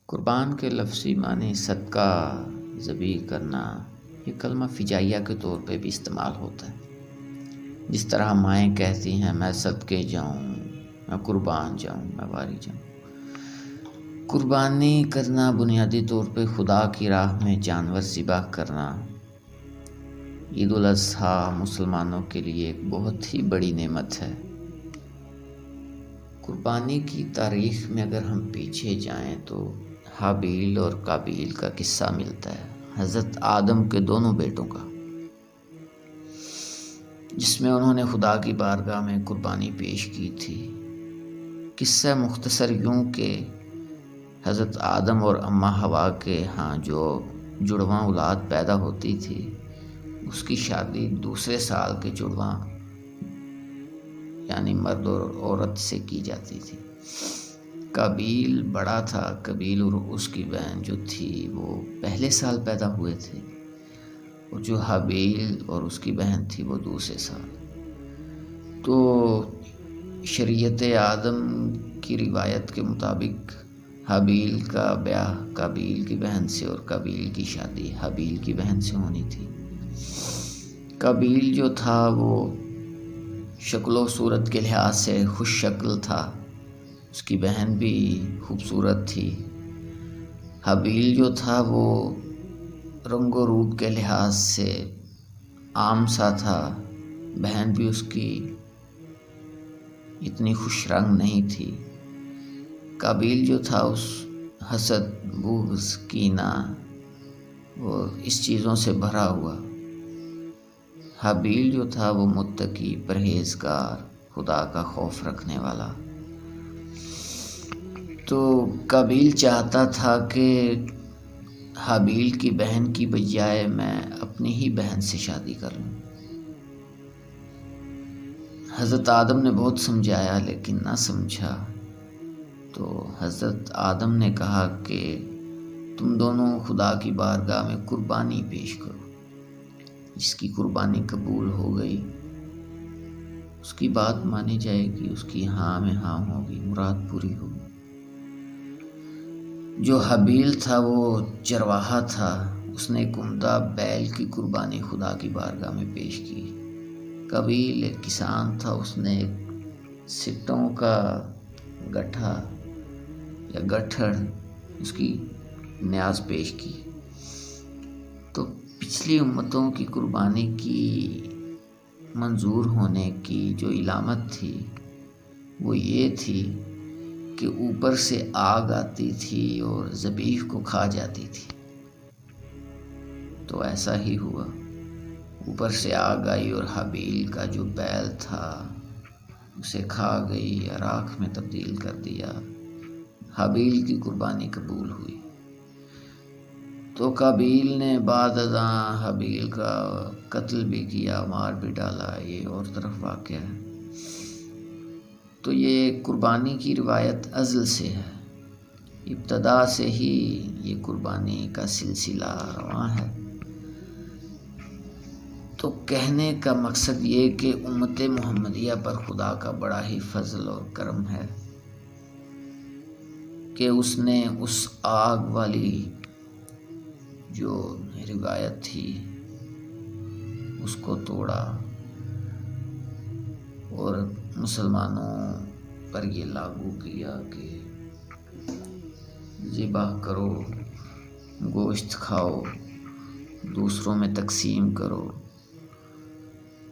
قربان کے لفظی معنی صدقہ ذبیح کرنا، یہ کلمہ فجائیہ کے طور پہ بھی استعمال ہوتا ہے۔ جس طرح مائیں کہتی ہیں میں صدقے جاؤں، میں قربان جاؤں، میں واری جاؤں۔ قربانی کرنا بنیادی طور پہ خدا کی راہ میں جانور ذبح کرنا۔ عید الاضحیٰ مسلمانوں کے لیے ایک بہت ہی بڑی نعمت ہے۔ قربانی کی تاریخ میں اگر ہم پیچھے جائیں تو حابیل اور قابیل کا قصہ ملتا ہے، حضرت آدم کے دونوں بیٹوں کا، جس میں انہوں نے خدا کی بارگاہ میں قربانی پیش کی تھی۔ قصہ مختصر یوں کہ حضرت آدم اور اماں حوا کے ہاں جو جڑواں اولاد پیدا ہوتی تھی، اس کی شادی دوسرے سال کے جڑواں یعنی مرد اور عورت سے کی جاتی تھی۔ قابیل بڑا تھا، قابیل اور اس کی بہن جو تھی وہ پہلے سال پیدا ہوئے تھے، اور جو حابیل اور اس کی بہن تھی وہ دوسرے سال۔ تو شریعت آدم کی روایت کے مطابق حابیل کا بیاہ قابیل کی بہن سے اور قابیل کی شادی حابیل کی بہن سے ہونی تھی۔ قابیل جو تھا وہ شکل و صورت کے لحاظ سے خوش شکل تھا، اس کی بہن بھی خوبصورت تھی۔ حابیل جو تھا وہ رنگ و روپ کے لحاظ سے عام سا تھا، بہن بھی اس کی اتنی خوش رنگ نہیں تھی۔ قابیل جو تھا اس حسد، بغض، کینہ اور اس چیزوں سے بھرا ہوا۔ حابیل جو تھا وہ متقی، پرہیزگار، خدا کا خوف رکھنے والا۔ تو قابیل چاہتا تھا کہ حابیل کی بہن کی بجائے میں اپنی ہی بہن سے شادی کر لوں۔ حضرت آدم نے بہت سمجھایا لیکن نہ سمجھا، تو حضرت آدم نے کہا کہ تم دونوں خدا کی بارگاہ میں قربانی پیش کرو۔ جس کی قربانی قبول ہو گئی اس کی بات مانی جائے گی، اس کی ہاں میں ہاں ہوگی، مراد پوری ہوگی۔ جو حابیل تھا وہ چرواہا تھا، اس نے ایک عمدہ بیل کی قربانی خدا کی بارگاہ میں پیش کی۔ قابیل ایک کسان تھا، اس نے ایک سٹوں کا گٹھا یا گٹھڑ اس کی نیاز پیش کی۔ تو پچھلی امتوں کی قربانی کی منظور ہونے کی جو علامت تھی وہ یہ تھی کہ اوپر سے آگ آتی تھی اور ذبیح کو کھا جاتی تھی۔ تو ایسا ہی ہوا، اوپر سے آگ آئی اور حابیل کا جو بیل تھا اسے کھا گئی، راکھ میں تبدیل کر دیا۔ حابیل کی قربانی قبول ہوئی۔ تو قابیل نے بعد ازاں حابیل کا قتل بھی کیا، مار بھی ڈالا، یہ اور طرف واقعہ ہے۔ تو یہ قربانی کی روایت ازل سے ہے، ابتدا سے ہی یہ قربانی کا سلسلہ رواں ہے۔ تو کہنے کا مقصد یہ کہ امت محمدیہ پر خدا کا بڑا ہی فضل اور کرم ہے کہ اس نے اس آگ والی جو روایت تھی اس کو توڑا اور مسلمانوں پر یہ لاگو کیا کہ ذبح کرو، گوشت کھاؤ، دوسروں میں تقسیم کرو،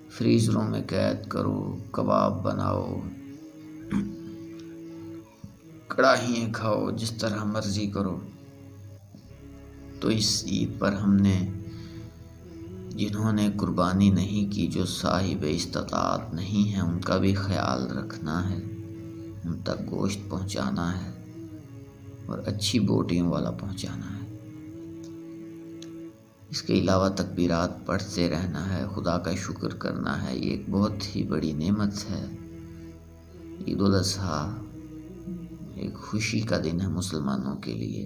فریزروں میں قید کرو، کباب بناؤ، کڑاہیاں کھاؤ، جس طرح مرضی کرو۔ تو اس عید پر ہم نے جنہوں نے قربانی نہیں کی، جو صاحب استطاعت نہیں ہیں، ان کا بھی خیال رکھنا ہے، ان تک گوشت پہنچانا ہے اور اچھی بوٹیوں والا پہنچانا ہے۔ اس کے علاوہ تکبیرات پڑھتے رہنا ہے، خدا کا شکر کرنا ہے، یہ ایک بہت ہی بڑی نعمت ہے۔ عید الاضحیٰ ایک خوشی کا دن ہے مسلمانوں کے لیے،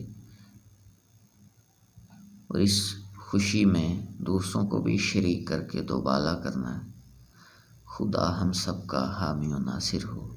اور اس خوشی میں دوسروں کو بھی شریک کر کے دوبالا کرنا ہے۔ خدا ہم سب کا حامی و ناصر ہو۔